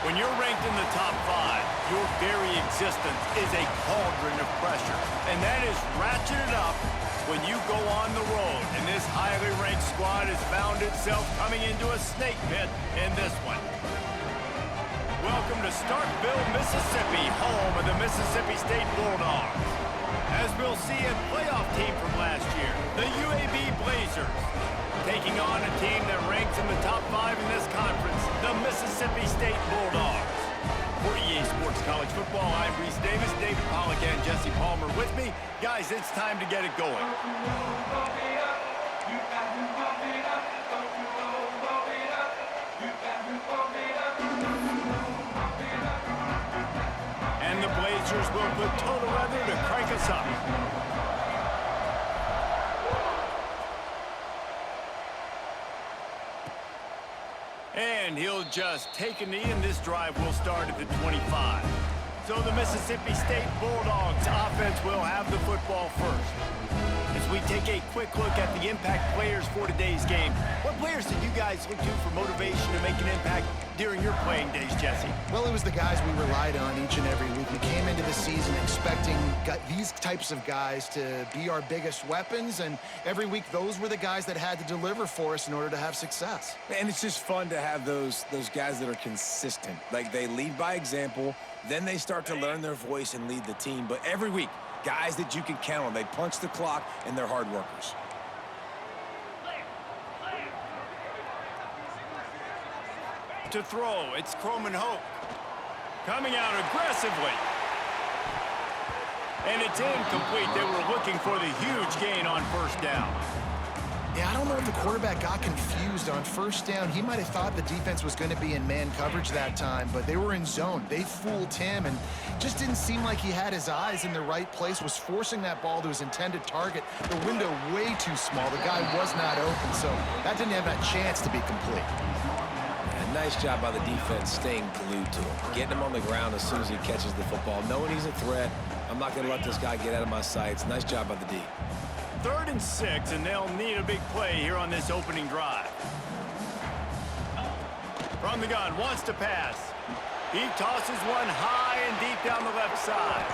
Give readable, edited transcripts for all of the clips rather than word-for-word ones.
When you're ranked in the top 5, your very existence is a cauldron of pressure. And that is ratcheted up when you go on the road. And this highly ranked squad has found itself coming into a snake pit in this one. Welcome to Starkville, Mississippi, home of the Mississippi State Bulldogs. As we'll see, a playoff team from last year, the UAB Blazers, taking on a team that ranks in the top 5 in this conference, the Mississippi State Bulldogs. For EA Sports College Football, I'm Reese Davis, David Pollack, and Jesse Palmer with me. Guys, it's time to get it going. And the Blazers will put total weather to crank us up. And he'll just take a knee, and this drive will start at the 25. So the Mississippi State Bulldogs offense will have the football first. As we take a quick look at the impact players for today's game, what players did you guys look to for motivation to make an impact during your playing days, Jesse? Well, it was the guys we relied on each and every week. We came into the season expecting these types of guys to be our biggest weapons, and every week those were the guys that had to deliver for us in order to have success. And it's just fun to have those guys that are consistent. Like, they lead by example, then they start to learn their voice and lead the team. But every week, guys that you can count on. They punch the clock, and they're hard workers. To throw, it's Croman Hope. Coming out aggressively. And it's incomplete. They were looking for the huge gain on first down. Yeah, I don't know if the quarterback got confused on first down. He might have thought the defense was going to be in man coverage that time, but they were in zone. They fooled him and just didn't seem like he had his eyes in the right place, was forcing that ball to his intended target. The window way too small. The guy was not open, so that didn't have that chance to be complete. And nice job by the defense staying glued to him, getting him on the ground as soon as he catches the football, knowing he's a threat. I'm not going to let this guy get out of my sights. Nice job by the D. 3rd and 6, and they'll need a big play here on this opening drive. From the gun, wants to pass. He tosses one high and deep down the left side.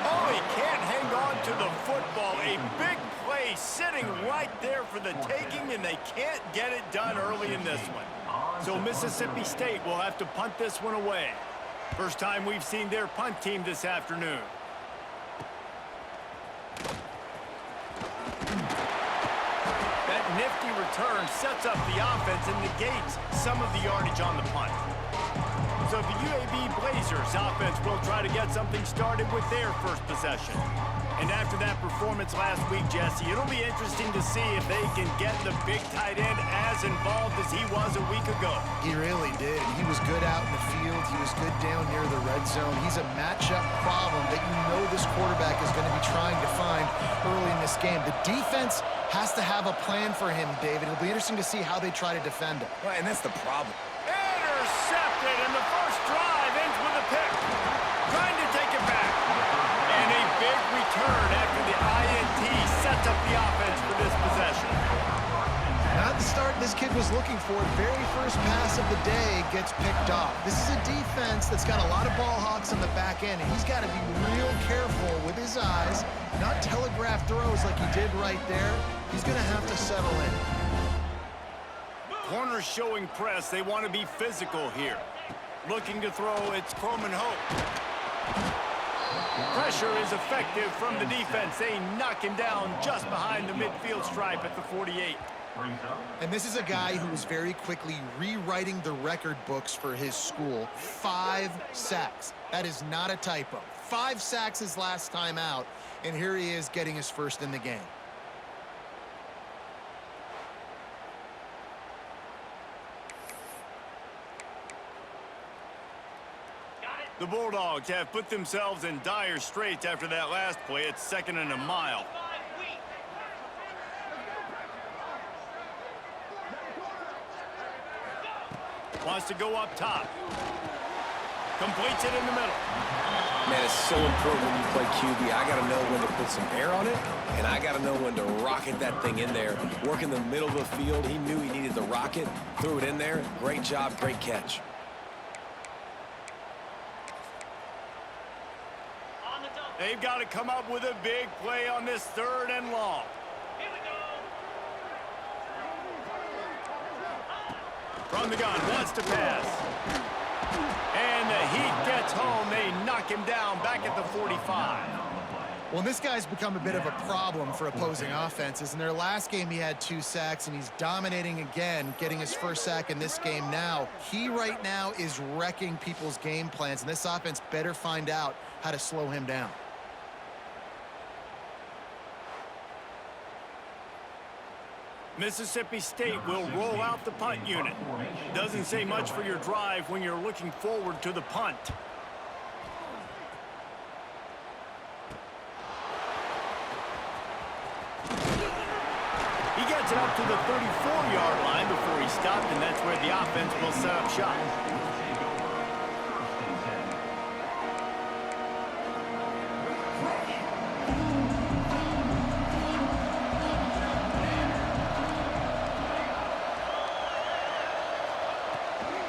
Oh, he can't hang on to the football. A big play sitting right there for the taking, and they can't get it done early in this one. So Mississippi State will have to punt this one away. First time we've seen their punt team this afternoon. Nifty return sets up the offense and negates some of the yardage on the punt. So the UAB Blazers offense will try to get something started with their first possession. And after that performance last week, Jesse, it'll be interesting to see if they can get the big tight end as involved as he was a week ago. He really did. He was good out in the field. He was good down near the red zone. He's a matchup problem that you know this quarterback is going to be trying to find early in this game. The defense has to have a plan for him, David. It'll be interesting to see how they try to defend him. Right, and that's the problem. Intercepted, and the first drive ends with a pick. Trying to take it back. And a big return after the INT sets up the offense for this possession. Not the start this kid was looking for. Very first pass of the day gets picked off. This is a defense that's got a lot of ball hawks on the back end, and he's got to be real careful with his eyes, not telegraph throws like he did right there. He's going to have to settle in. Corners showing press. They want to be physical here. Looking to throw, it's Croman Hope. Pressure is effective from the defense. They knock him down just behind the midfield stripe at the 48. And this is a guy who is very quickly rewriting the record books for his school. 5 sacks. That is not a typo. 5 sacks his last time out, and here he is getting his first in the game. The Bulldogs have put themselves in dire straits after that last play. It's 2nd and a mile. Wants to go up top. Completes it in the middle. Man, it's so important when you play QB. I got to know when to put some air on it, and I got to know when to rocket that thing in there. Work in the middle of the field. He knew he needed the rocket. Threw it in there. Great job, great catch. They've got to come up with a big play on this 3rd and long. From the gun, wants to pass. And the Heat gets home. They knock him down back at the 45. Well, this guy's become a bit of a problem for opposing offenses. In their last game, he had 2 sacks, and he's dominating again, getting his first sack in this game now. He right now is wrecking people's game plans, and this offense better find out how to slow him down. Mississippi State will roll out the punt unit. Doesn't say much for your drive when you're looking forward to the punt. He gets it up to the 34-yard line before he stopped, and that's where the offense will set up shop.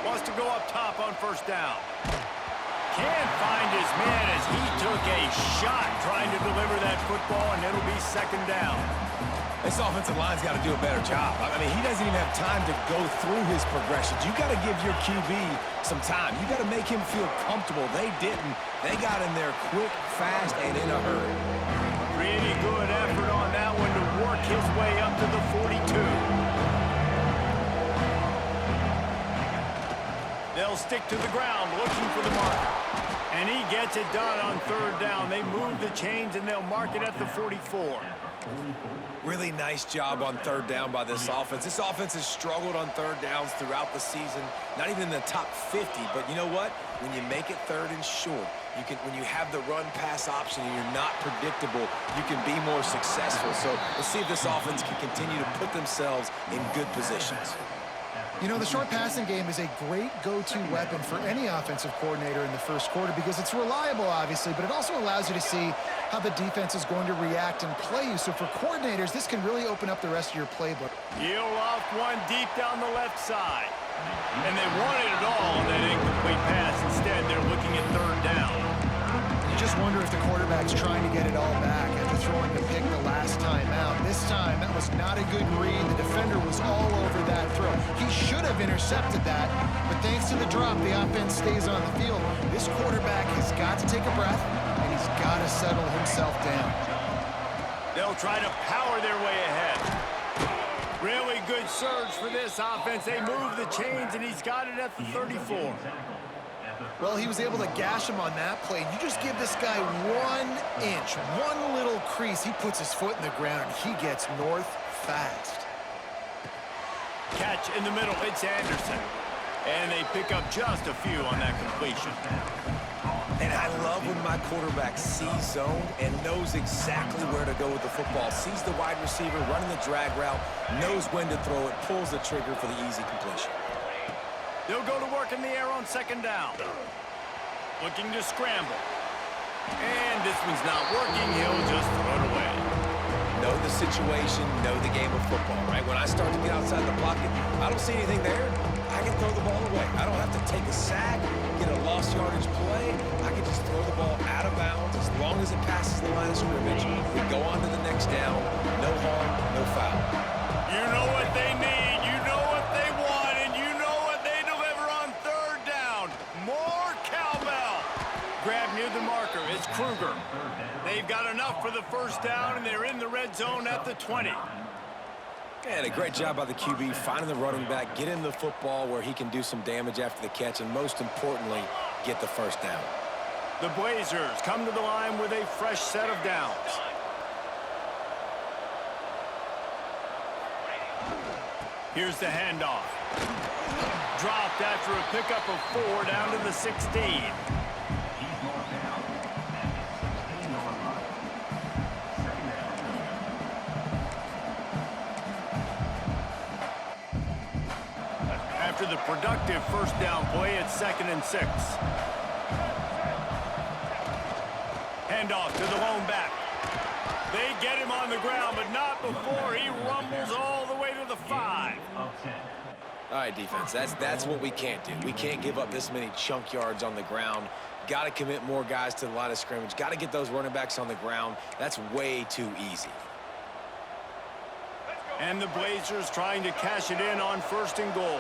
Wants to go up top on 1st down. Can't find his man as he took a shot trying to deliver that football, and it'll be 2nd down. This offensive line's got to do a better job. I mean, he doesn't even have time to go through his progressions. You got to give your QB some time. You got to make him feel comfortable. They didn't. They got in there quick, fast, and in a hurry. Pretty good effort on that one to work his way up to the 42. They'll stick to the ground looking for the marker. And he gets it done on 3rd down. They move the chains, and they'll mark it at the 44. Really nice job on 3rd down by this offense. This offense has struggled on 3rd downs throughout the season, not even in the top 50. But you know what? When you make it 3rd and short, when you have the run-pass option and you're not predictable, you can be more successful. So let's see if this offense can continue to put themselves in good positions. You know, the short passing game is a great go-to weapon for any offensive coordinator in the 1st quarter because it's reliable, obviously, but it also allows you to see how the defense is going to react and play you. So for coordinators, this can really open up the rest of your playbook. Heel off one deep down the left side. And they wanted it all on that incomplete pass. Instead, they're looking at 3rd down. You just wonder if the quarterback's trying to get it all back after throwing the pick the last time out. This time, that was not a good read. The defender was all over that throw. He should have intercepted that, but thanks to the drop, the offense stays on the field. This quarterback has got to take a breath, and he's got to settle himself down. They'll try to power their way ahead. Really good surge for this offense. They move the chains, and he's got it at the 34. Well, he was able to gash him on that play. You just give this guy 1 inch, one little crease. He puts his foot in the ground, and he gets north fast. Catch in the middle. It's Anderson. And they pick up just a few on that completion. And I love when my quarterback sees zone and knows exactly where to go with the football. Sees the wide receiver running the drag route, knows when to throw it, pulls the trigger for the easy completion. They'll go to work in the air on 2nd down. Looking to scramble. And this one's not working. He'll just throw it away. Know the situation, know the game of football, right? When I start to get outside the pocket, I don't see anything there. I can throw the ball away. I don't have to take a sack, get a lost yardage play. I can just throw the ball out of bounds as long as it passes the line of scrimmage. We go on to the next down. No harm, no foul. You know what they need. You know what they want. And you know what they deliver on 3rd down. More cowbell. Grab near the marker. It's Kruger. They've got enough for the 1st down, and they're in the red zone at the 20. And a great job by the QB finding the running back, get him the football where he can do some damage after the catch, and most importantly, get the 1st down. The Blazers come to the line with a fresh set of downs. Here's the handoff. Dropped after a pickup of 4 down to the 16. After the productive 1st down play, it's 2nd and 6. Handoff to the lone back. They get him on the ground, but not before he rumbles all the way to the 5. All right, defense, that's what we can't do. We can't give up this many chunk yards on the ground. Got to commit more guys to the line of scrimmage. Got to get those running backs on the ground. That's way too easy. And the Blazers trying to cash it in on 1st and goal.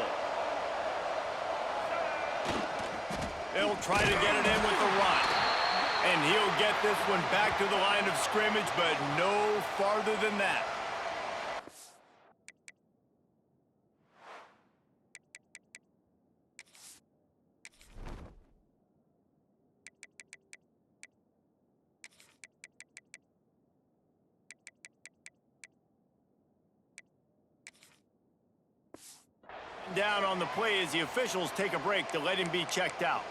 They'll try to get it in with the run. And he'll get this one back to the line of scrimmage, but no farther than that. Down on the play as the officials take a break to let him be checked out.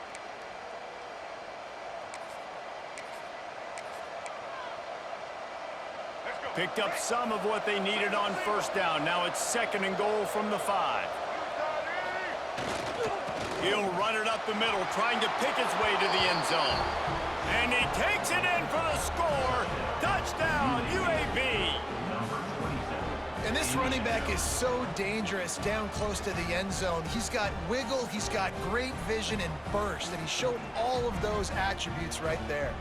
Picked up some of what they needed on 1st down. Now it's 2nd and goal from the 5. He'll run it up the middle, trying to pick his way to the end zone. And he takes it in for the score. Touchdown, UAB. And this running back is so dangerous down close to the end zone. He's got wiggle, he's got great vision and burst, and he showed all of those attributes right there.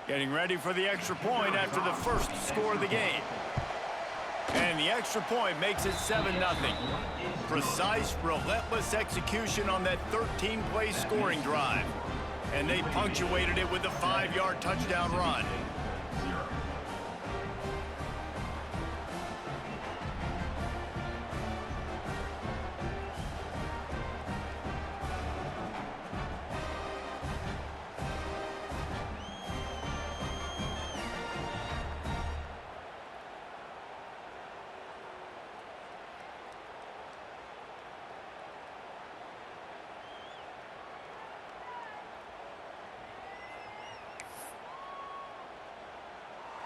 Getting ready for the extra point after the first score of the game. And the extra point makes it 7-0. Precise, relentless execution on that 13-play scoring drive. And they punctuated it with a 5-yard touchdown run.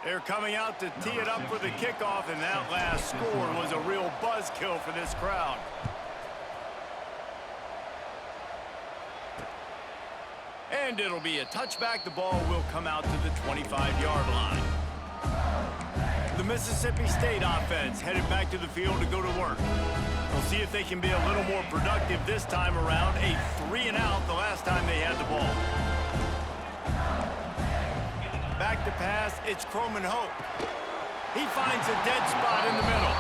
They're coming out to tee it up for the kickoff, and that last score was a real buzzkill for this crowd. And it'll be a touchback. The ball will come out to the 25-yard line. The Mississippi State offense headed back to the field to go to work. We'll see if they can be a little more productive this time around. A 3-and-out the last time they had the ball. Back to pass, it's Croman Hope. He finds a dead spot in the middle.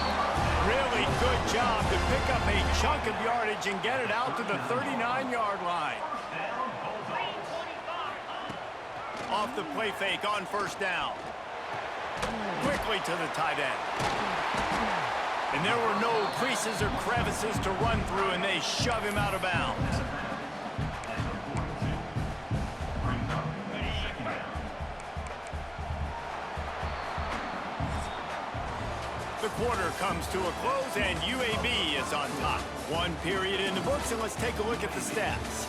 Really good job to pick up a chunk of yardage and get it out to the 39-yard line. Off the play fake on 1st down. Quickly to the tight end. And there were no creases or crevices to run through, and they shove him out of bounds. The quarter comes to a close, and UAB is on top. 1 period in the books, and let's take a look at the stats.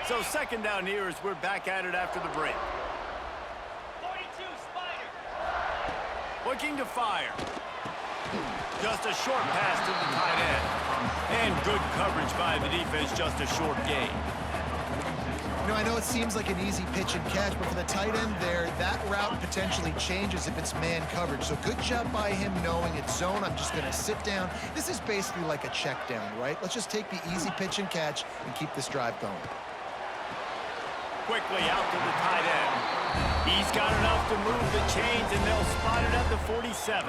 So 2nd down here as we're back at it after the break. 42 Spider. Looking to fire. Just a short pass to the tight end. And good coverage by the defense, just a short gain. You know, I know it seems like an easy pitch and catch, but for the tight end there, that route potentially changes if it's man coverage. So good job by him knowing it's zone. I'm just going to sit down. This is basically like a check down, right? Let's just take the easy pitch and catch and keep this drive going. Quickly out to the tight end. He's got enough to move the chains, and they'll spot it at the 47.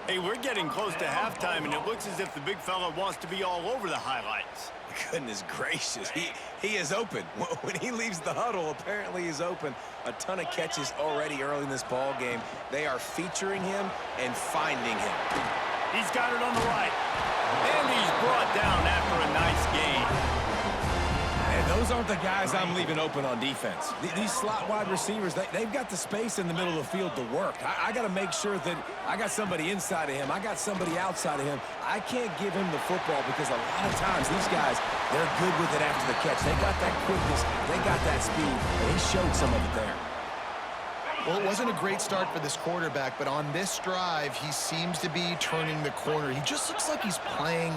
Hey, we're getting close to halftime, and it looks as if the big fella wants to be all over the highlights. Goodness gracious, he is open. When he leaves the huddle, apparently he's open. A ton of catches already early in this ball game. They are featuring him and finding him. He's got it on the right. And he's brought down after a nice gain. And Those aren't the guys I'm leaving open on defense. These slot wide receivers, they've got the space in the middle of the field to work. I got to make sure that I got somebody inside of him. I got somebody outside of him. I can't give him the football because a lot of times these guys, they're good with it after the catch. They got that quickness. They got that speed. And he showed some of it there. Well, it wasn't a great start for this quarterback, but on this drive, he seems to be turning the corner. He just looks like he's playing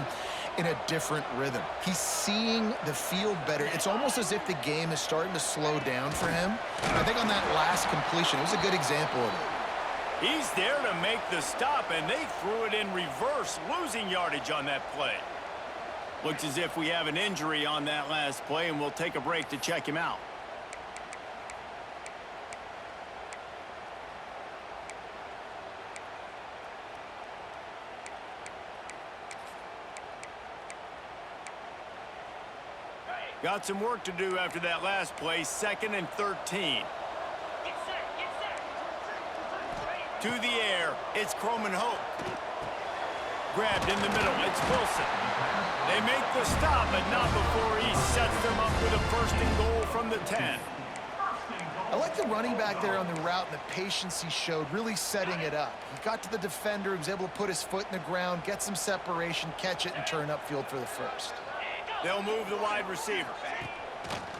in a different rhythm. He's seeing the field better. It's almost as if the game is starting to slow down for him. And I think on that last completion, it was a good example of it. He's there to make the stop, and they threw it in reverse, losing yardage on that play. Looks as if we have an injury on that last play, and we'll take a break to check him out. Got some work to do after that last play, 2nd and 13. Get set, get set. To the air, it's Croman Hope. Grabbed in the middle, it's Wilson. They make the stop, but not before he sets them up with a 1st and goal from the 10. I like the running back there on the route and the patience he showed, really setting it up. He got to the defender, he was able to put his foot in the ground, get some separation, catch it, and turn upfield for the 1st. They'll move the wide receiver.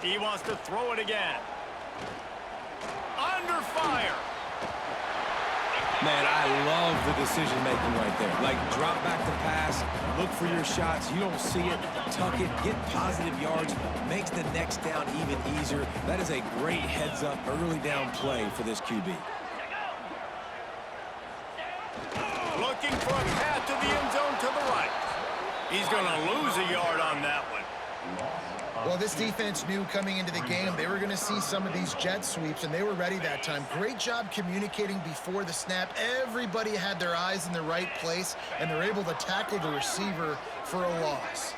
He wants to throw it again. Under fire. Man, I love the decision-making right there. Like, drop back the pass, look for your shots. You don't see it, tuck it, get positive yards, makes the next down even easier. That is a great heads-up early down play for this QB. Looking for a path to the end zone to the right. He's going to lose a yard on that one. Well, this defense knew coming into the game they were going to see some of these jet sweeps, and they were ready that time. Great job communicating before the snap. Everybody had their eyes in the right place, and they're able to tackle the receiver for a loss.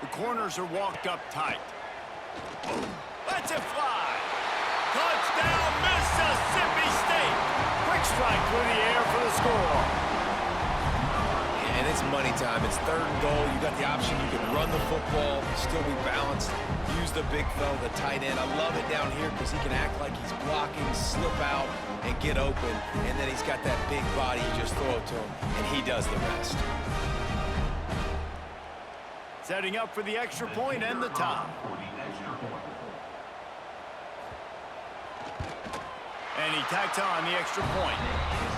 The corners are walked up tight. Let's it fly. Touchdown, Mississippi State. Quick strike through the air for the score. And it's money time. It's 3rd and goal. You got the option. You can run the football, still be balanced, use the big fella, the tight end. I love it down here because he can act like he's blocking, slip out, and get open. And then he's got that big body. You just throw it to him, and he does the rest. Setting up for the extra point and the tie. And he tacks on the extra point.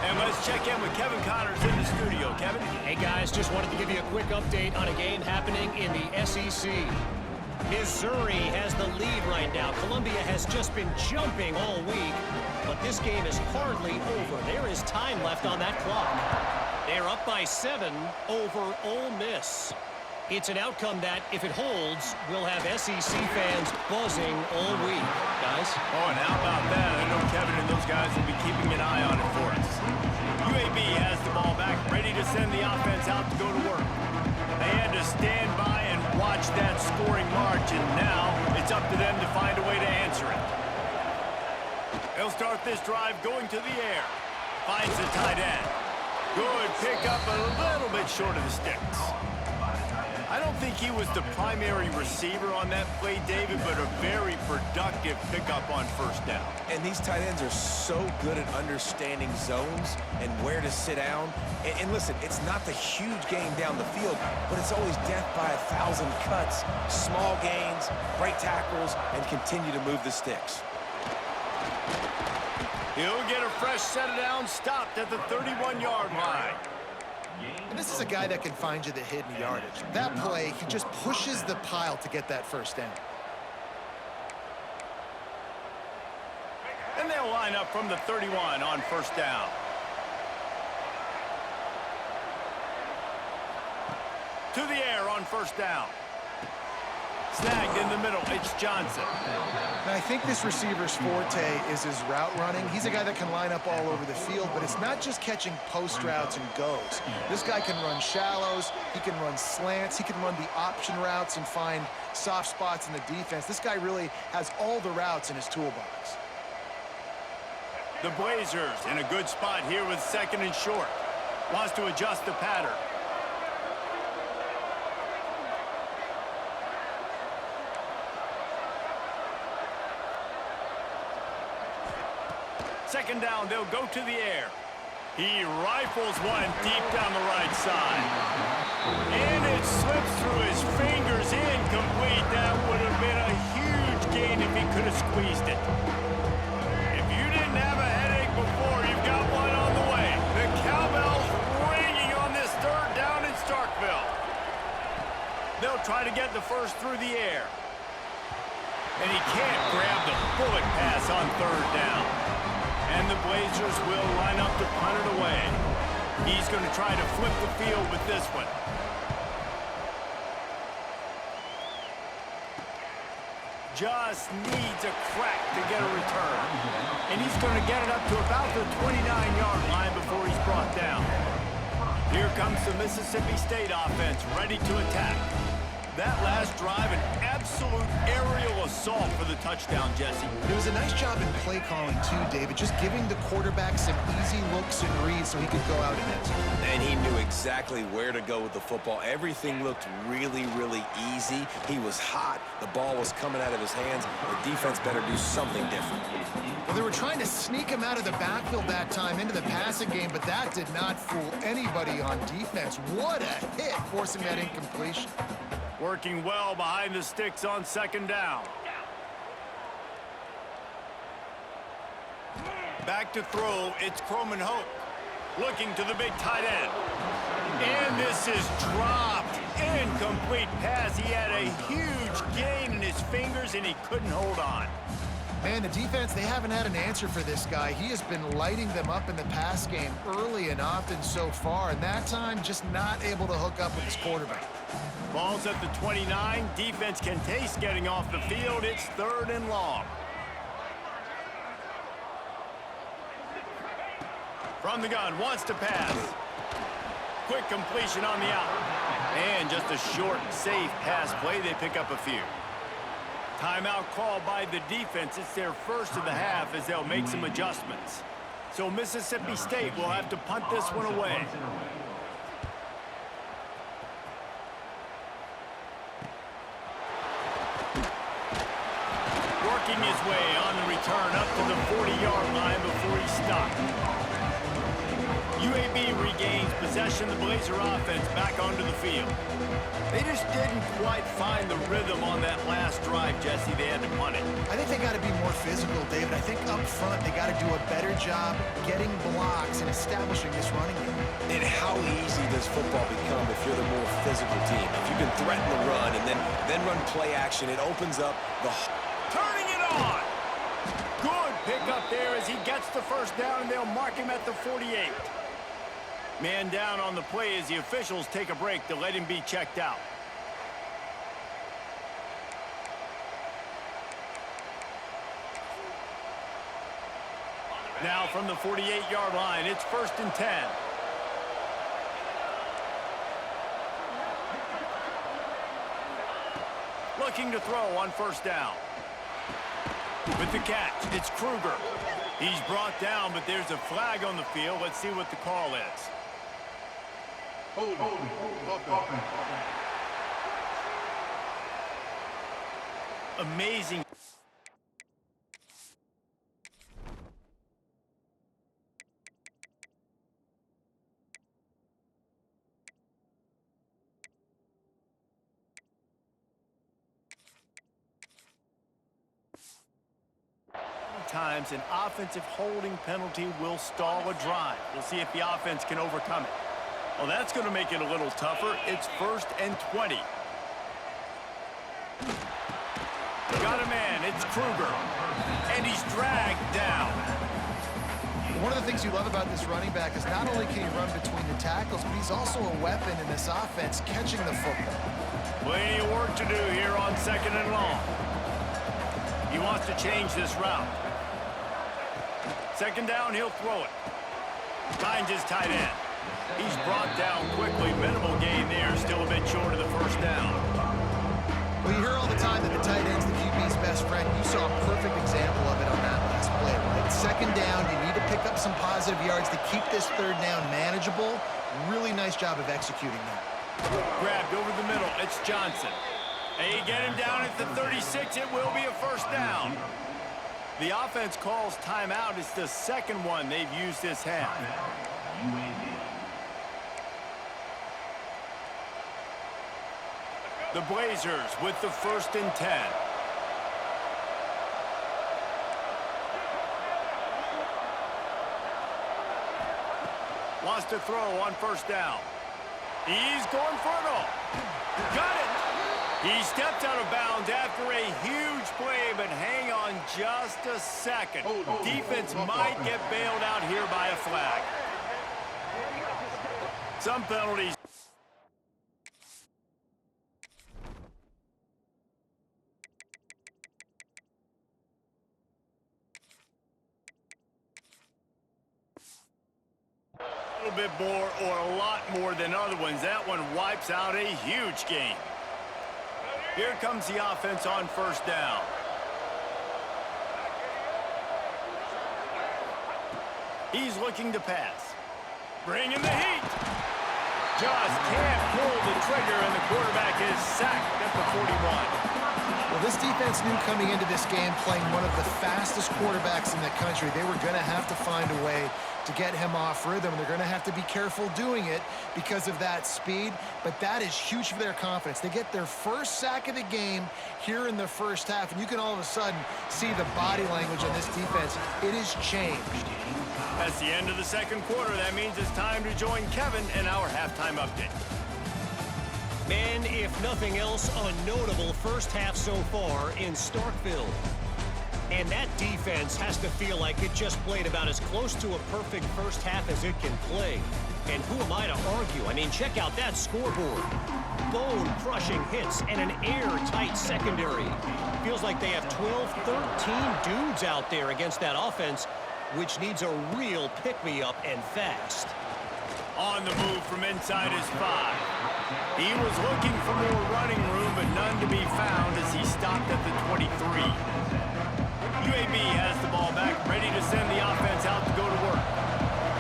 And let's check in with Kevin Connors in the studio. Kevin? Hey, guys, just wanted to give you a quick update on a game happening in the SEC. Missouri has the lead right now. Columbia has just been jumping all week, but this game is hardly over. There is time left on that clock. They're up by 7 over Ole Miss. It's an outcome that, if it holds, will have SEC fans buzzing all week. Guys? Oh, and how about that? I know Kevin and those guys will be keeping an eye on it for us. UAB has the ball back, ready to send the offense out to go to work. They had to stand by and watch that scoring march, and now it's up to them to find a way to answer it. They'll start this drive going to the air. Finds the tight end. Good pickup, a little bit short of the sticks. I don't think he was the primary receiver on that play, David, but a very productive pickup on 1st down. And these tight ends are so good at understanding zones and where to sit down. And listen, it's not the huge game down the field, but it's always death by 1,000 cuts, small gains, break tackles, and continue to move the sticks. He'll get a fresh set of downs stopped at the 31-yard line. And this is a guy that can find you the hidden yardage. That play, he just pushes the pile to get that 1st down. And they'll line up from the 31 on 1st down. To the air on 1st down. Snagged in the middle, it's Johnson. And I think this receiver's forte is his route running. He's a guy that can line up all over the field, but it's not just catching post routes and goes. This guy can run shallows, he can run slants, he can run the option routes and find soft spots in the defense. This guy really has all the routes in his toolbox. The Blazers in a good spot here with 2nd and short. Wants to adjust the pattern. second down, they'll go to the air. He rifles one deep down the right side. And it slips through his fingers, incomplete. That would have been a huge gain if he could have squeezed it. If you didn't have a headache before, you've got one on the way. The cowbell's ringing on this third down in Starkville. They'll try to get the first through the air. And he can't grab the bullet pass on third down. And the Blazers will line up to punt it away. He's going to try to flip the field with this one. Just needs a crack to get a return. And he's going to get it up to about the 29-yard line before he's brought down. Here comes the Mississippi State offense ready to attack. That last drive, an absolute aerial assault for the touchdown, Jesse. It was a nice job in play calling, too, David, just giving the quarterback some easy looks and reads so he could go out and execute. And he knew exactly where to go with the football. Everything looked really, really easy. He was hot. The ball was coming out of his hands. The defense better do something different. Well, they were trying to sneak him out of the backfield that time into the passing game, but that did not fool anybody on defense. What a hit, forcing that incompletion. Working well behind the sticks on second down. Back to throw, it's Croman Hope. Looking to the big tight end. And this is dropped. Incomplete pass. He had a huge gain in his fingers, and he couldn't hold on. Man, the defense, they haven't had an answer for this guy. He has been lighting them up in the pass game early and often so far, and that time just not able to hook up with his quarterback. Ball's at the 29. Defense can taste getting off the field. It's third and long. From the gun, wants to pass. Quick completion on the out. And just a short, safe pass play. They pick up a few. Timeout called by the defense. It's their first of the half as they'll make some adjustments. So Mississippi State will have to punt this one away. Working his way on the return up to the 40-yard line before he stopped. UAB regains possession. The Blazer offense back onto the field. They just didn't quite find the rhythm on that last drive, Jesse. They had to punt it. I think they got to be more physical, David. I think up front they got to do a better job getting blocks and establishing this running game. And how easy does football become if you're the more physical team? If you can threaten the run and then run play action, it opens up the... Turning it on! Good pickup there as he gets the first down, and they'll mark him at the 48. Man down on the play as the officials take a break to let him be checked out. Now from the 48-yard line, it's 1st and 10. Looking to throw on first down. With the catch, it's Kruger. He's brought down, but there's a flag on the field. Let's see what the call is. Amazing. Times an offensive holding penalty will stall a drive. We'll see if the offense can overcome it. Well, that's going to make it a little tougher. It's 1st and 20. Got a man. It's Kruger. And he's dragged down. One of the things you love about this running back is not only can he run between the tackles, but he's also a weapon in this offense catching the football. Plenty of work to do here on 2nd and long. He wants to change this route. 2nd down, he'll throw it. Finds his tight end. He's brought down quickly. Minimal gain there. Still a bit short of the first down. Well, you hear all the time that the tight end's the QB's best friend. You saw a perfect example of it on that last play, right? 2nd down, you need to pick up some positive yards to keep this 3rd down manageable. Really nice job of executing that. Grabbed over the middle. It's Johnson. They get him down at the 36. It will be a first down. The offense calls timeout. It's the second one they've used this half. The Blazers with the 1st and 10. Wants to throw on 1st down. He's going for it all. Got it. He stepped out of bounds after a huge play, but hang on just a second. Defense might get bailed out here by a flag. Some penalties. A little bit more or a lot more than other ones. That one wipes out a huge game. Here comes the offense on 1st down. He's looking to pass. Bringing the heat. Just can't pull the trigger, and the quarterback is sacked at the 41. Well, this defense knew coming into this game, playing one of the fastest quarterbacks in the country, they were going to have to find a way to get him off rhythm. They're going to have to be careful doing it because of that speed, but that is huge for their confidence. They get their 1st sack of the game here in the 1st half, and you can all of a sudden see the body language on this defense. It has changed. That's the end of the 2nd quarter. That means it's time to join Kevin in our halftime update. Man, if nothing else, a notable 1st half so far in Starkville. And that defense has to feel like it just played about as close to a perfect 1st half as it can play. And who am I to argue? I mean, check out that scoreboard. Bone-crushing hits and an airtight secondary. Feels like they have 12, 13 dudes out there against that offense, which needs a real pick-me-up and fast. On the move from inside his 5. He was looking for more running room, but none to be found as he stopped at the 23. UAB has the ball back, ready to send the offense out to go to work.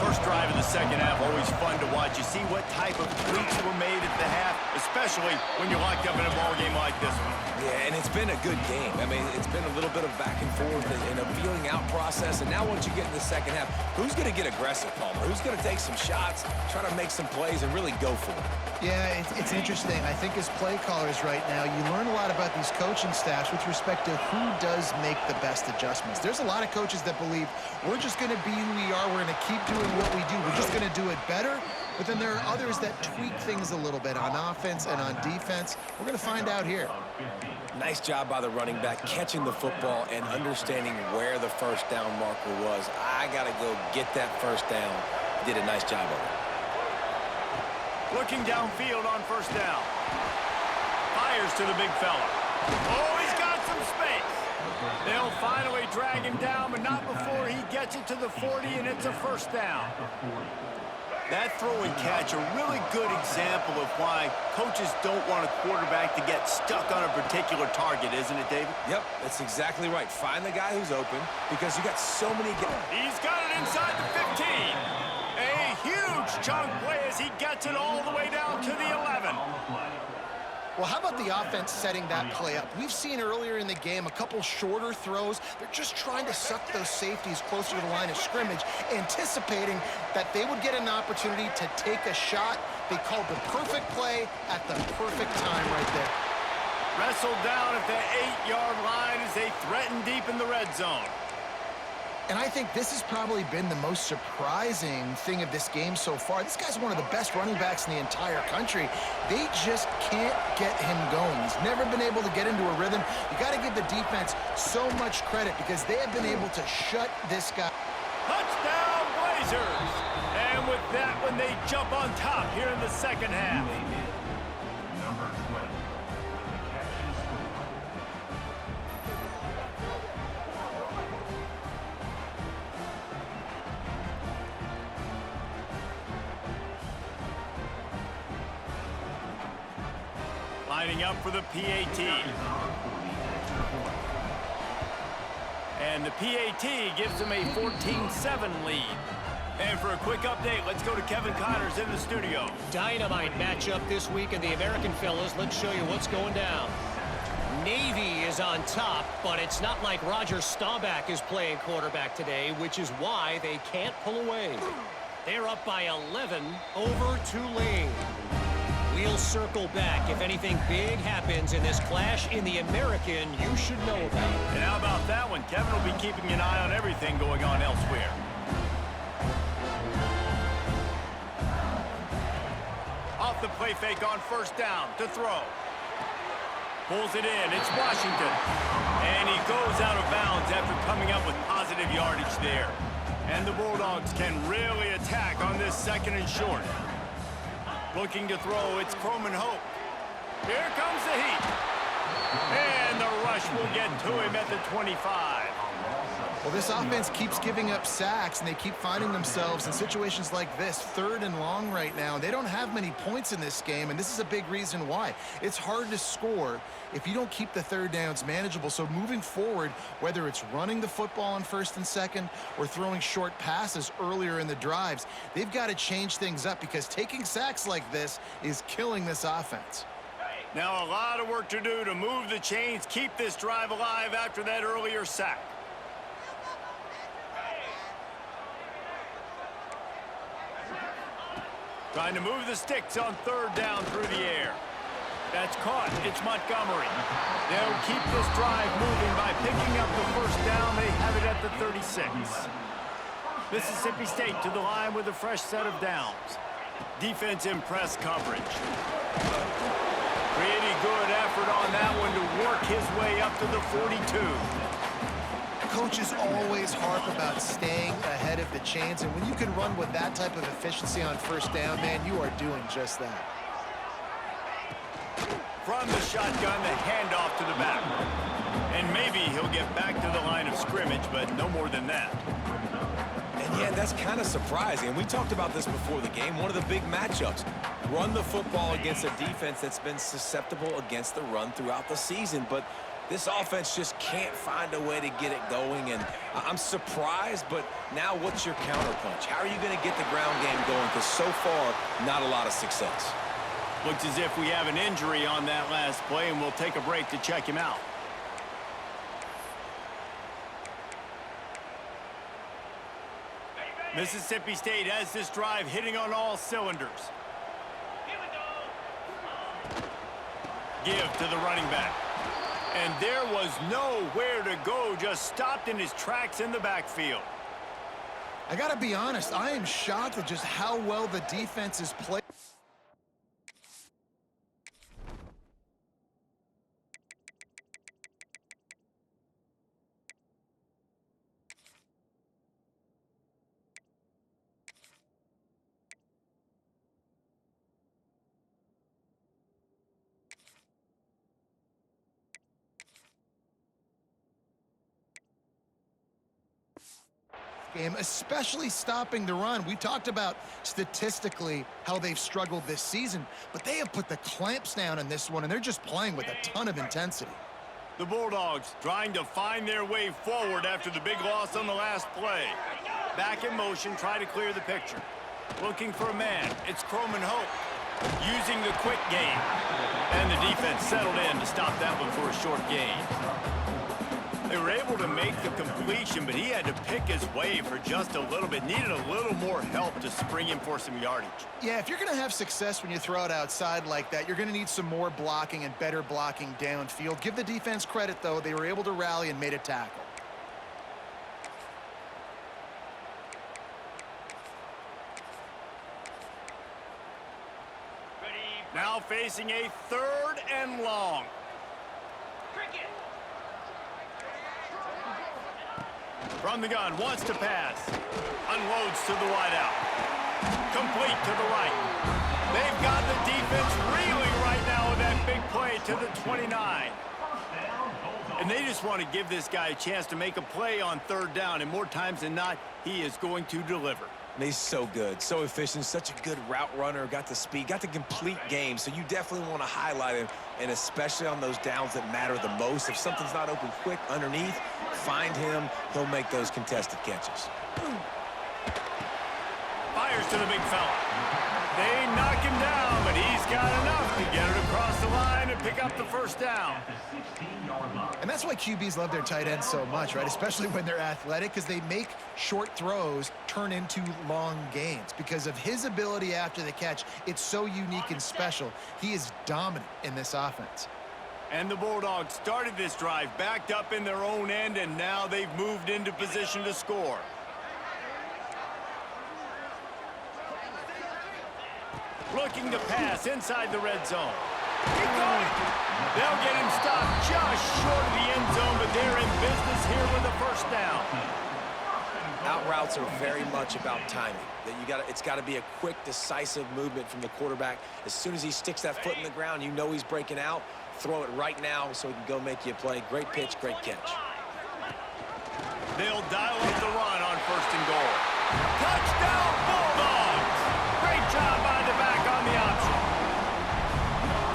First drive of the 2nd half, always fun to watch. You see what type of tweaks were made at the half, especially when you're locked up in a ball game like this one. Yeah, and it's been a good game. I mean, it's been a little bit of back and forth and a feeling out process. And now once you get in the 2nd half, who's going to get aggressive, Palmer? Who's going to take some shots, try to make some plays, and really go for it? Yeah, it's interesting. I think as play callers right now, you learn a lot about these coaching staffs with respect to who does make the best adjustments. There's a lot of coaches that believe we're just going to be who we are. We're going to keep doing what we do. We're just going to do it better. But then there are others that tweak things a little bit on offense and on defense. We're going to find out here. Nice job by the running back catching the football and understanding where the 1st down marker was. I got to go get that 1st down. Did a nice job of it. Looking downfield on 1st down. Fires to the big fella. Oh, he's got some space. They'll finally drag him down, but not before he gets it to the 40, and it's a 1st down. That throw and catch, a really good example of why coaches don't want a quarterback to get stuck on a particular target, isn't it, David? Yep, that's exactly right. Find the guy who's open because you got so many guys. He's got it inside the 15. A huge chunk play as he gets it all the way down to the 11. Well, how about the offense setting that play up? We've seen earlier in the game a couple shorter throws. They're just trying to suck those safeties closer to the line of scrimmage, anticipating that they would get an opportunity to take a shot. They called the perfect play at the perfect time right there. Wrestled down at the 8-yard line as they threaten deep in the red zone. And I think this has probably been the most surprising thing of this game so far. This guy's one of the best running backs in the entire country. They just can't get him going. He's never been able to get into a rhythm. You got to give the defense so much credit because they have been able to shut this guy. Touchdown, Blazers! And with that one, they jump on top here in the 2nd half. Lining up for the PAT. And the PAT gives them a 14-7 lead. And for a quick update, let's go to Kevin Connors in the studio. Dynamite matchup this week in the American Fellas. Let's show you what's going down. Navy is on top, but it's not like Roger Staubach is playing quarterback today, which is why they can't pull away. They're up by 11 over Tulane. We'll circle back if anything big happens in this clash in the American you should know about. And how about that one? Kevin will be keeping an eye on everything going on elsewhere. Off the play fake on first down to throw. Pulls it in. It's Washington. And he goes out of bounds after coming up with positive yardage there. And the Bulldogs can really attack on this second and short. Looking to throw, it's Croman Hope. Here comes the heat. And the rush will get to him at the 25. Well, this offense keeps giving up sacks, and they keep finding themselves in situations like this, 3rd and long right now. They don't have many points in this game, and this is a big reason why. It's hard to score if you don't keep the 3rd downs manageable. So moving forward, whether it's running the football on 1st and 2nd or throwing short passes earlier in the drives, they've got to change things up because taking sacks like this is killing this offense. Now a lot of work to do to move the chains, keep this drive alive after that earlier sack. Trying to move the sticks on 3rd down through the air. That's caught. It's Montgomery. They'll keep this drive moving by picking up the first down. They have it at the 36. Mississippi State to the line with a fresh set of downs. Defense in press coverage. Pretty good effort on that one to work his way up to the 42. Coaches always harp about staying ahead of the chains, and when you can run with that type of efficiency on 1st down, man, you are doing just that. From the shotgun, the handoff to the back. And maybe he'll get back to the line of scrimmage, but no more than that. And yeah, that's kind of surprising. And we talked about this before the game. One of the big matchups. Run the football against a defense that's been susceptible against the run throughout the season. But this offense just can't find a way to get it going. And I'm surprised, but now what's your counterpunch? How are you going to get the ground game going? Because so far, not a lot of success. Looks as if we have an injury on that last play, and we'll take a break to check him out. Mississippi State has this drive hitting on all cylinders. Give to the running back. And there was nowhere to go, just stopped in his tracks in the backfield. I got to be honest, I am shocked at just how well the defense is played. Game, especially stopping the run. We talked about statistically how they've struggled this season, but they have put the clamps down in this one, and they're just playing with a ton of intensity. The Bulldogs trying to find their way forward after the big loss on the last play. Back in motion, try to clear the picture. Looking for a man. It's Croman Hope using the quick game. And the defense settled in to stop that one for a short gain. They were able to make the completion, but he had to pick his way for just a little bit. Needed a little more help to spring him for some yardage. Yeah, if you're going to have success when you throw it outside like that, you're going to need some more blocking and better blocking downfield. Give the defense credit, though. They were able to rally and made a tackle. Now facing a 3rd and long. From the gun, wants to pass. Unloads to the wideout. Complete to the right. They've got the defense reeling right now with that big play to the 29. And they just want to give this guy a chance to make a play on 3rd down, and more times than not, he is going to deliver. And he's so good, so efficient, such a good route runner, got the speed, got the complete game, so you definitely want to highlight him, and especially on those downs that matter the most. If something's not open quick underneath, find him, he'll make those contested catches. Fires to the big fella. They knock him down, but he's got enough to get it across the line and pick up the first down. And that's why QBs love their tight ends so much, right? Especially when they're athletic, because they make short throws turn into long gains. Because of his ability after the catch, it's so unique and special. He is dominant in this offense. And the Bulldogs started this drive backed up in their own end, and now they've moved into position to score. Looking to pass inside the red zone. Keep going. They'll get him stopped just short of the end zone, but they're in business here with a first down. Out routes are very much about timing. It's got to be a quick, decisive movement from the quarterback. As soon as he sticks that foot in the ground, you know he's breaking out. Throw it right now so he can go make you a play. Great pitch, great catch. They'll dial up the run on first and goal. Touchdown, Bulldogs! Great job by the back on the option.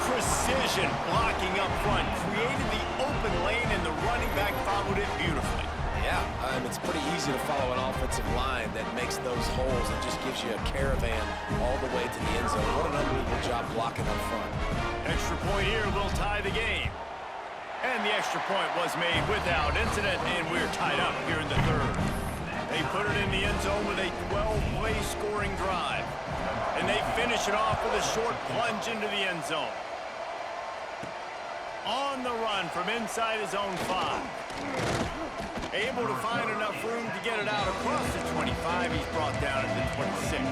Precision blocking up front created the open lane, and the running back followed it beautifully. Yeah, it's pretty easy to follow an offensive line that makes those holes and just gives you a caravan all the way to the end zone. What an unbelievable job blocking up front. Extra point here will tie the game. And the extra point was made without incident, and we're tied up here in the third. They put it in the end zone with a 12-play scoring drive. And they finish it off with a short plunge into the end zone. On the run from inside his own 5. Able to find enough room to get it out across the 25. He's brought down at the 26.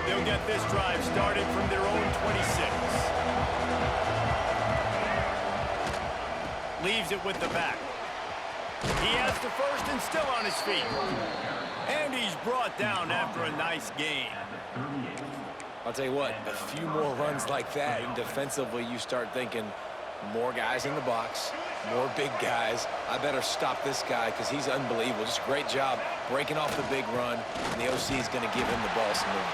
They'll get this drive started from their own 26. Leaves it with the back. He has the first and still on his feet. And he's brought down after a nice gain. I'll tell you what, a few more runs like that, and defensively you start thinking more guys in the box, more big guys. I better stop this guy because he's unbelievable. Just a great job breaking off the big run, and the OC is going to give him the ball some more.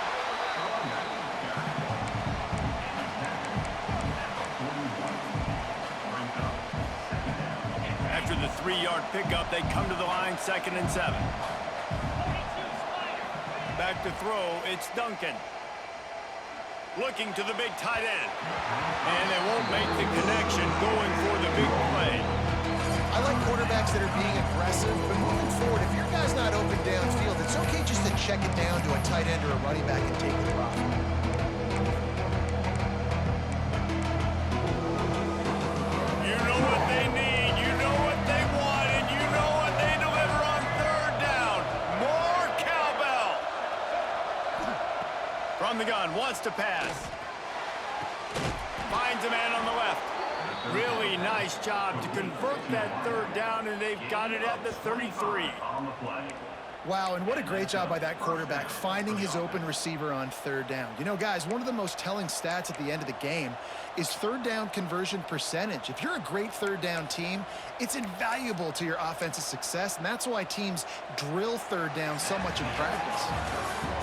After the 3-yard pickup, they come to the line 2nd and 7. Back to throw, it's Duncan. Looking to the big tight end. And they won't make the connection going for the big play. I like quarterbacks that are being aggressive, but moving forward, if your guy's not open downfield, it's okay just to check it down to a tight end or a running back and take the drop. You know what they need, you know what they want, and you know what they deliver on 3rd down. More cowbell. From the gun, wants to pass. Finds a man on the left. Really nice job to convert that 3rd down, and they've got it at the 33. Wow, and what a great job by that quarterback finding his open receiver on 3rd down. You know, guys, one of the most telling stats at the end of the game is 3rd down conversion percentage. If you're a great 3rd down team, it's invaluable to your offensive success, and that's why teams drill 3rd down so much in practice.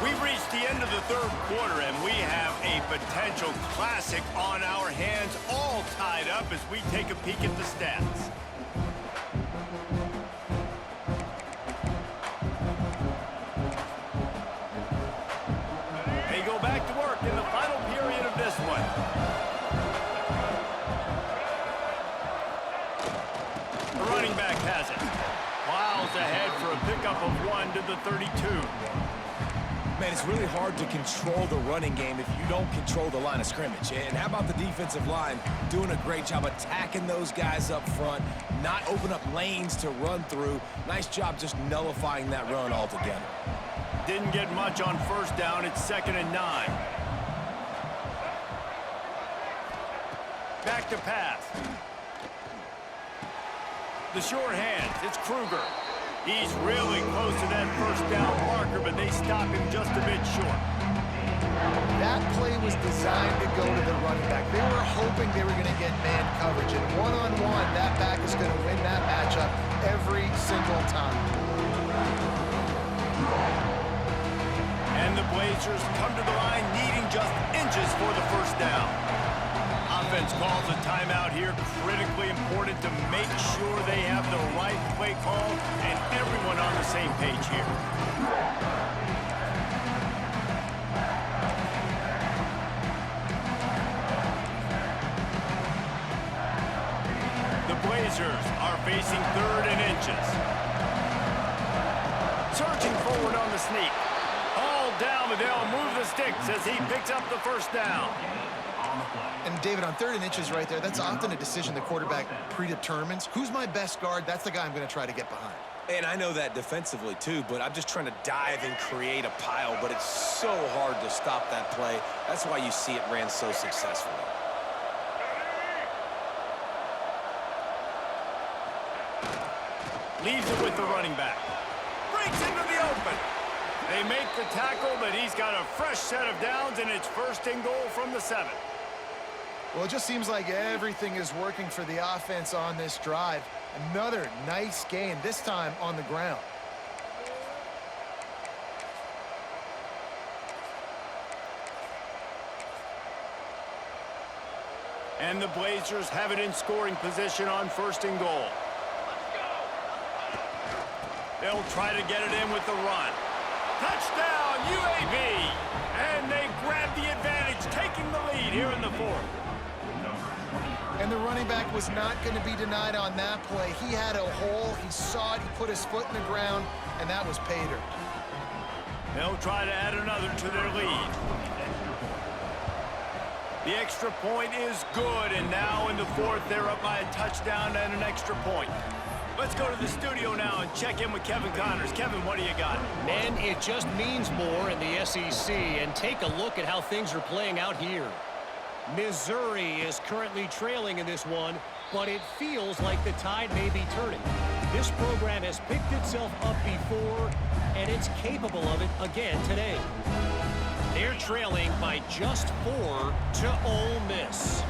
We've reached the end of the 3rd quarter, and we have a potential classic on our hands, all tied up as we take a peek at the stats. They go back to work in the final period of this one. The running back has it. Plows ahead for a pickup of 1 to the 32. Man, it's really hard to control the running game if you don't control the line of scrimmage. And how about the defensive line doing a great job attacking those guys up front, not open up lanes to run through. Nice job just nullifying that run altogether. Didn't get much on 1st down. It's 2nd and 9. Back to pass. The short hands. It's Kruger. He's really close to that 1st down marker, but they stop him just a bit short. That play was designed to go to the running back. They were hoping they were going to get man coverage, and one-on-one, that back is going to win that matchup every single time. And the Blazers come to the line needing just inches for the 1st down. Offense calls a timeout here, critically important to make sure they have the right play call and everyone on the same page here. Blazers are facing 3rd and inches. Surging forward on the sneak. All down, but they'll move the sticks as he picks up the first down. And David, on 3rd and inches right there, that's often a decision the quarterback predetermines. Who's my best guard? That's the guy I'm going to try to get behind. And I know that defensively too, but I'm just trying to dive and create a pile, but it's so hard to stop that play. That's why you see it ran so successfully. Leaves it with the running back. Breaks into the open. They make the tackle, but he's got a fresh set of downs, and it's 1st and goal from the 7. Well, it just seems like everything is working for the offense on this drive. Another nice gain, this time on the ground. And the Blazers have it in scoring position on 1st and goal. They'll try to get it in with the run. Touchdown, UAB! And they grab the advantage, taking the lead here in the 4th. And the running back was not going to be denied on that play. He had a hole, he saw it, he put his foot in the ground, and that was pay dirt. They'll try to add another to their lead. The extra point is good, and now in the 4th, they're up by a touchdown and an extra point. Let's go to the studio now and check in with Kevin Connors. Kevin, what do you got? Man, it just means more in the SEC, and take a look at how things are playing out here. Missouri is currently trailing in this one, but it feels like the tide may be turning. This program has picked itself up before, and it's capable of it again today. They're trailing by just 4 to Ole Miss.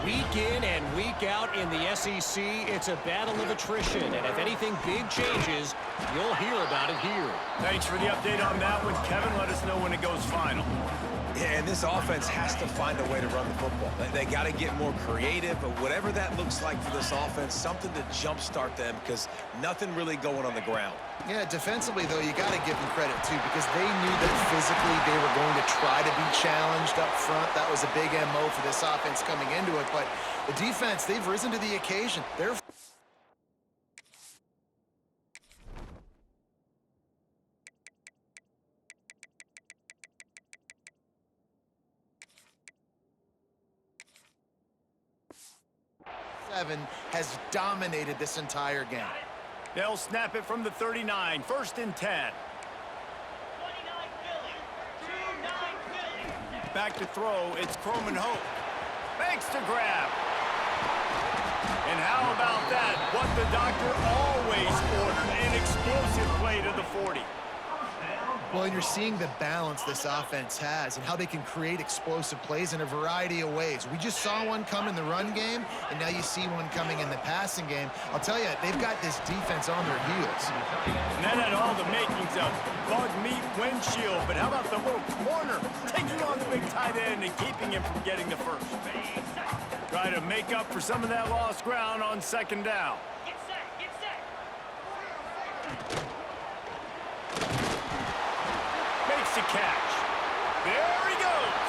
Week in and week out in the SEC, it's a battle of attrition, and if anything big changes, you'll hear about it here. Thanks for the update on that one, Kevin. Let us know when it goes final. Yeah, and this offense has to find a way to run the football. They got to get more creative, but whatever that looks like for this offense, something to jumpstart them because nothing really going on the ground. Yeah, defensively, though, you got to give them credit, too, because they knew that physically they were going to try to be challenged up front. That was a big MO for this offense coming into it, but the defense, they've risen to the occasion. They're has dominated this entire game. They'll snap it from the 39, 1st and 10. 29 Philly. 29 Philly. Back to throw, it's Croman Hope. Makes the grab. And how about that? What the doctor always ordered, an explosive play to the 40. Well, and you're seeing the balance this offense has and how they can create explosive plays in a variety of ways. We just saw one come in the run game, and now you see one coming in the passing game. I'll tell you, they've got this defense on their heels. And that had all the makings of bug meat windshield, but how about the little corner taking on the big tight end and keeping him from getting the first? Try to make up for some of that lost ground on 2nd down. Get set. Get set. Makes the catch. There he goes.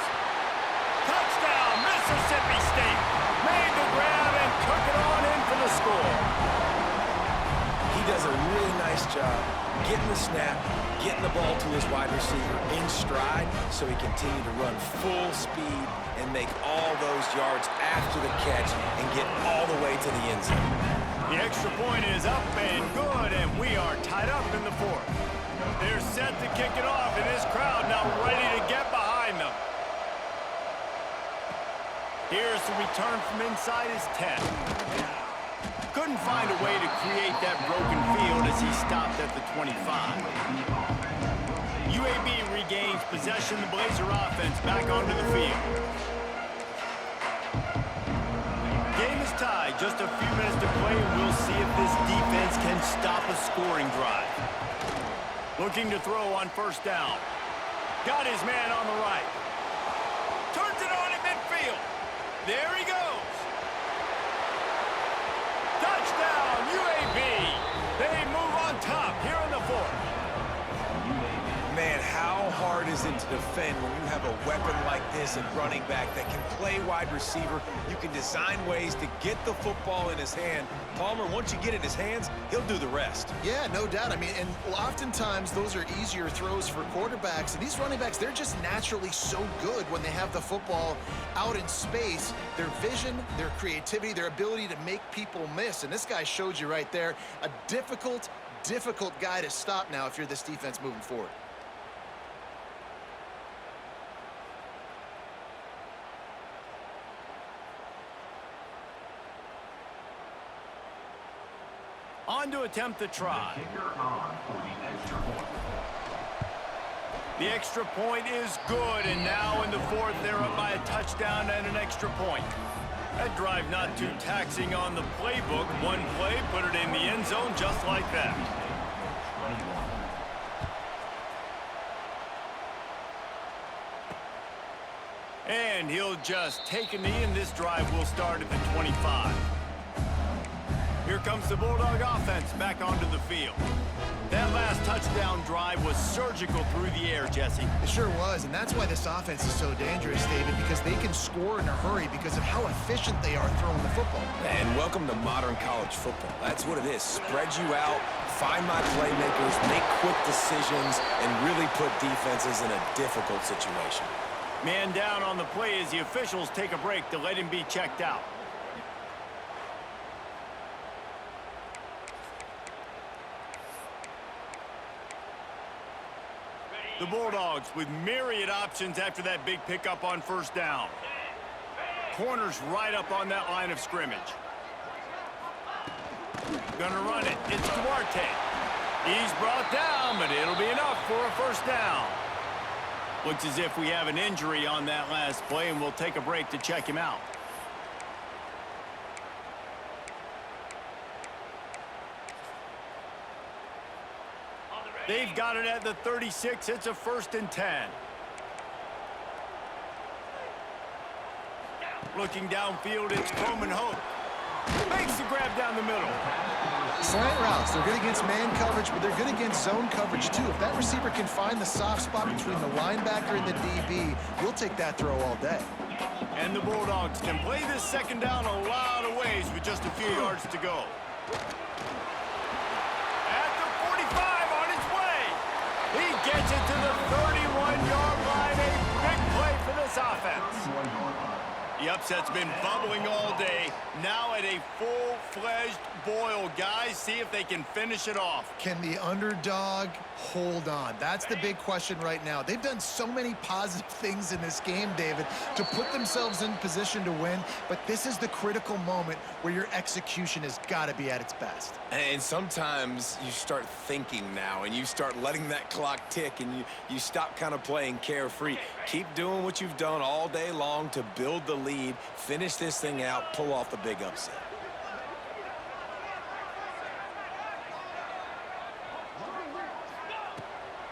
Touchdown, Mississippi State. Made the grab and took it on in for the score. He does a really nice job getting the snap, getting the ball to his wide receiver in stride so he continued to run full speed and make all those yards after the catch and get all the way to the end zone. The extra point is up and good, and we are tied up in the 4th. They're set to kick it off, and this crowd now ready to get behind them. Here's the return from inside his 10. Couldn't find a way to create that broken field as he stopped at the 25. UAB regains possession. The Blazer offense back onto the field. Game is tied. Just a few minutes to play, and we'll see if this defense can stop a scoring drive. Looking to throw on 1st down. Got his man on the right. Turns it on in midfield. There he goes. Touchdown, UAB. They move on top here in the 4th. Man, how hard is it to defend defend when you have a weapon like this at running back that can play wide receiver. You can design ways to get the football in his hand. Palmer, once you get it in his hands, he'll do the rest. Yeah, no doubt. I mean, and oftentimes those are easier throws for quarterbacks. And these running backs, they're just naturally so good when they have the football out in space. Their vision, their creativity, their ability to make people miss. And this guy showed you right there, a difficult guy to stop now if you're this defense moving forward. On to attempt the try. The extra point is good, and now in the fourth, they're up by a touchdown and an extra point. That drive not too taxing on the playbook. One play, put it in the end zone just like that. And he'll just take a knee, and this drive will start at the 25. Here comes the Bulldog offense back onto the field. That last touchdown drive was surgical through the air, Jesse. It sure was, and that's why this offense is so dangerous, David, because they can score in a hurry because of how efficient they are throwing the football. And welcome to modern college football. That's what it is. Spread you out, find my playmakers, make quick decisions, and really put defenses in a difficult situation. Man down on the play as the officials take a break to let him be checked out. The Bulldogs with myriad options after that big pickup on first down. Corners right up on that line of scrimmage. Gonna run it. It's Duarte. He's brought down, but it'll be enough for a first down. Looks as if we have an injury on that last play, and we'll take a break to check him out. They've got it at the 36. It's a 1st and 10. Looking downfield, it's Coleman Hope. Makes the grab down the middle. Slant routes, they're good against man coverage, but they're good against zone coverage too. If that receiver can find the soft spot between the linebacker and the DB, we'll take that throw all day. And the Bulldogs can play this second down a lot of ways with just a few yards to go. At the 45 on its way. He gets it to the 31-yard line. A big play for this offense. The upset's been bubbling all day. Now at a full-fledged boil. Guys, see if they can finish it off. Can the underdog hold on? That's the big question right now. They've done so many positive things in this game, David, to put themselves in position to win, but this is the critical moment where your execution has got to be at its best. And sometimes you start thinking now, and you start letting that clock tick, and you stop kind of playing carefree. Keep doing what you've done all day long to build the lead, finish this thing out, pull off the big upset.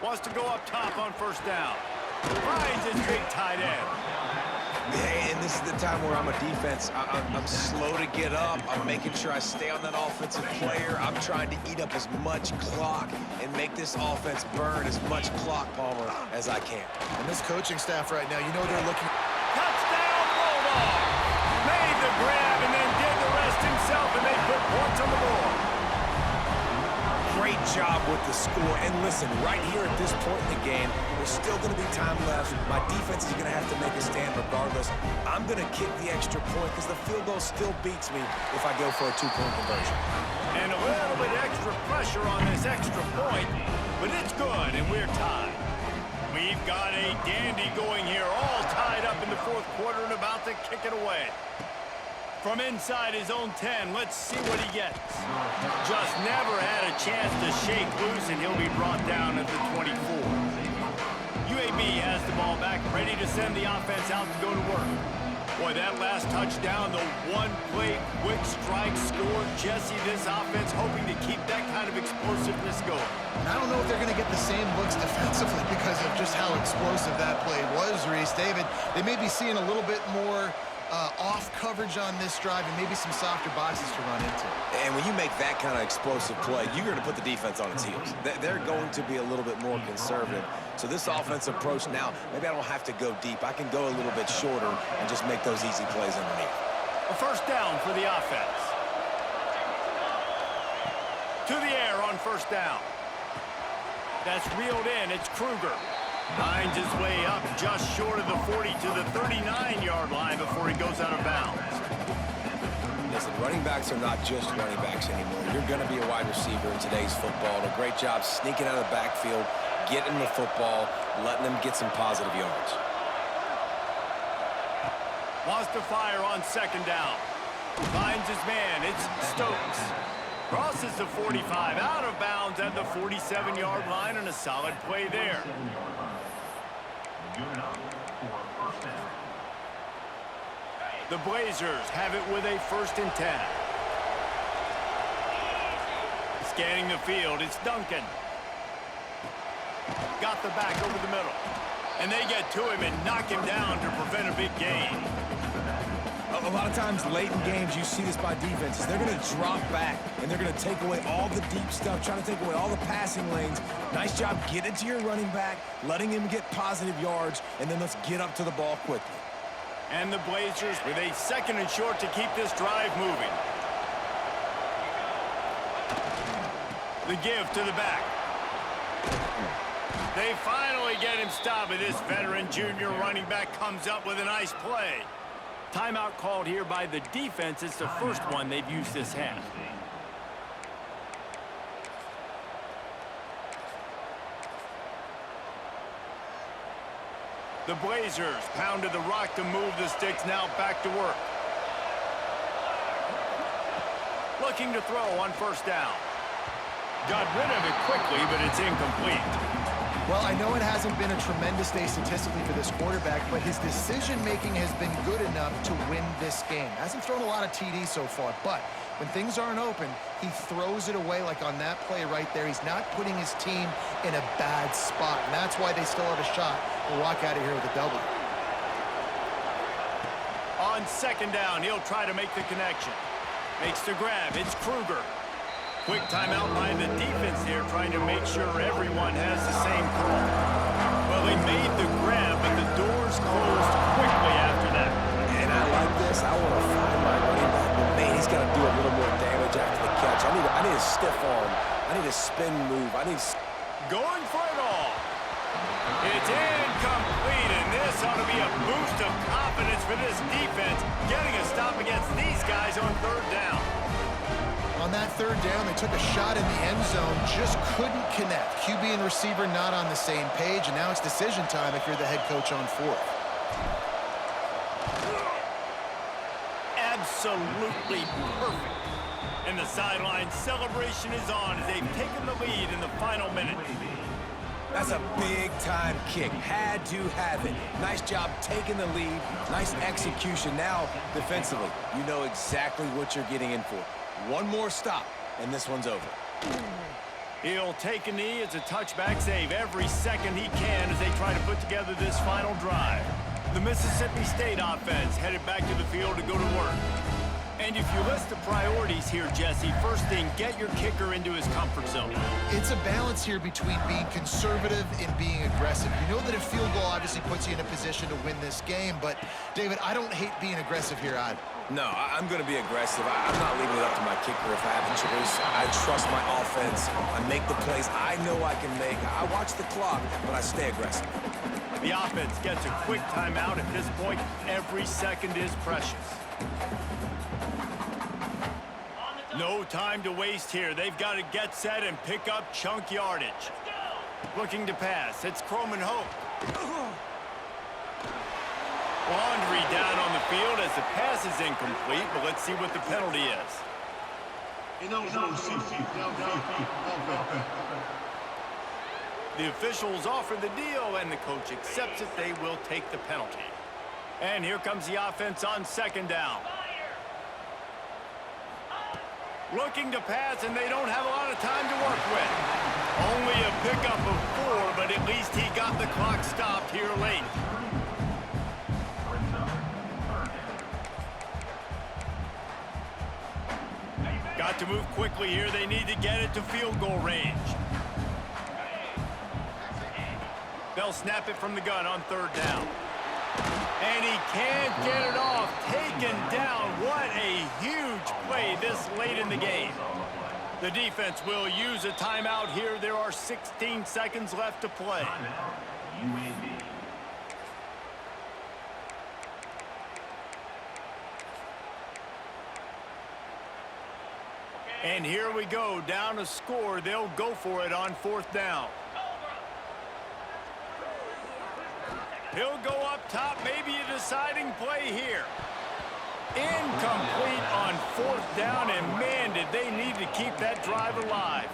Wants to go up top on first down. Finds his big tight end. Hey, and this is the time where I'm a defense. I'm slow to get up. I'm making sure I stay on that offensive player. I'm trying to eat up as much clock and make this offense burn as much clock, Palmer, as I can. And this coaching staff right now, you know they're looking... Touchdown, Bulldog! Made the grab and then did the rest himself, and they put points on the board. Great job with the score. And listen, right here at this point in the game, there's still going to be time left. My defense is going to have to make a stand regardless. I'm going to kick the extra point because the field goal still beats me if I go for a two-point conversion. And a little bit extra pressure on this extra point, but it's good, and we're tied. We've got a dandy going here, all tied up in the fourth quarter and about to kick it away. From inside his own 10, let's see what he gets. Just never had a chance to shake loose, and he'll be brought down at the 24. UAB has the ball back, ready to send the offense out to go to work. Boy, that last touchdown, the one-play quick strike score. Jesse, this offense hoping to keep that kind of explosiveness going. And I don't know if they're going to get the same looks defensively because of just how explosive that play was, Reese. David, they may be seeing a little bit more off coverage on this drive and maybe some softer boxes to run into. And when you make that kind of explosive play, you're going to put the defense on its heels. They're going to be a little bit more conservative. So this offensive approach now, maybe I don't have to go deep. I can go a little bit shorter and just make those easy plays underneath. A first down for the offense. To the air on first down. That's reeled in. It's Kruger. Finds his way up just short of the 40 to the 39-yard line before he goes out of bounds. Listen, running backs are not just running backs anymore. You're going to be a wide receiver in today's football. A great job sneaking out of the backfield, getting the football, letting them get some positive yards. Wants to fire on second down. Finds his man. It's Stokes. Crosses the 45, out of bounds at the 47-yard line, and a solid play there. The Blazers have it with a 1st and 10. Scanning the field, it's Duncan. Got the back over the middle. And they get to him and knock him down to prevent a big gain. A lot of times late in games, you see this by defenses. They're going to drop back, and they're going to take away all the deep stuff, trying to take away all the passing lanes. Nice job getting to your running back, letting him get positive yards, and then let's get up to the ball quickly. And the Blazers with a 2nd and short to keep this drive moving. The give to the back. They finally get him stopped, and this veteran junior running back comes up with a nice play. Timeout called here by the defense. It's the first one they've used this half. The Blazers pounded the rock to move the sticks, now back to work. Looking to throw on first down. Got rid of it quickly, but it's incomplete. Well, I know it hasn't been a tremendous day statistically for this quarterback, but his decision-making has been good enough to win this game. Hasn't thrown a lot of TDs so far, but when things aren't open, he throws it away like on that play right there. He's not putting his team in a bad spot, and that's why they still have a shot to walk out of here with a W. On second down, he'll try to make the connection. Makes the grab. It's Kruger. Quick timeout by the defense here, trying to make sure everyone has the same call. Well, they made the grab, but the doors closed quickly after that. And I like this. I want to find my running back, but man, he's got to do a little more damage after the catch. I need a stiff arm. I need a spin move. Going for it all. It's incomplete, and this ought to be a boost of confidence for this defense, getting a stop against these guys on third down. On that third down, they took a shot in the end zone, just couldn't connect. QB and receiver not on the same page, and now it's decision time if you're the head coach on 4th. Absolutely perfect. And the sideline celebration is on as they've taken the lead in the final minute. That's a big-time kick. Had to have it. Nice job taking the lead. Nice execution. Now, defensively, you know exactly what you're getting in for. One more stop, and this one's over. He'll take a knee. It's a touchback save every second he can as they try to put together this final drive. The Mississippi State offense headed back to the field to go to work. And if you list the priorities here, Jesse, first thing, get your kicker into his comfort zone. It's a balance here between being conservative and being aggressive. You know that a field goal obviously puts you in a position to win this game, but, David, I don't hate being aggressive here either. No, I'm going to be aggressive. I'm not leaving it up to my kicker if I have a choice. I trust my offense. I make the plays I know I can make. I watch the clock, but I stay aggressive. The offense gets a quick timeout. At this point, every second is precious. No time to waste here. They've got to get set and pick up chunk yardage. Looking to pass. It's Croman Hope. Laundry down on the field as the pass is incomplete, but let's see what the penalty is. The officials offer the deal, and the coach accepts it. They will take the penalty. And here comes the offense on second down. Looking to pass, and they don't have a lot of time to work with. Only a pickup of 4, but at least he got the clock stopped here late. Got to move quickly here. They need to get it to field goal range. They'll snap it from the gun on 3rd down. And he can't get it off. Taken down. What a huge play this late in the game. The defense will use a timeout here. There are 16 seconds left to play. And here we go. Down a score. They'll go for it on 4th down. He'll go up top, maybe a deciding play here. Incomplete on 4th down, and man, did they need to keep that drive alive.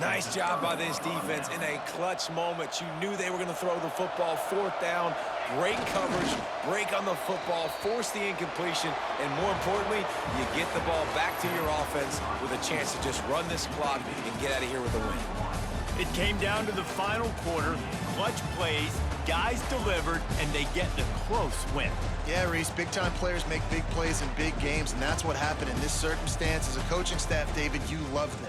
Nice job by this defense in a clutch moment. You knew they were going to throw the football. 4th down, great coverage, break on the football, force the incompletion, and more importantly, you get the ball back to your offense with a chance to just run this clock and get out of here with a win. It came down to the final quarter. Clutch plays, guys delivered, and they get the close win. Yeah, Reese, big-time players make big plays in big games, and that's what happened in this circumstance. As a coaching staff, David, you love this.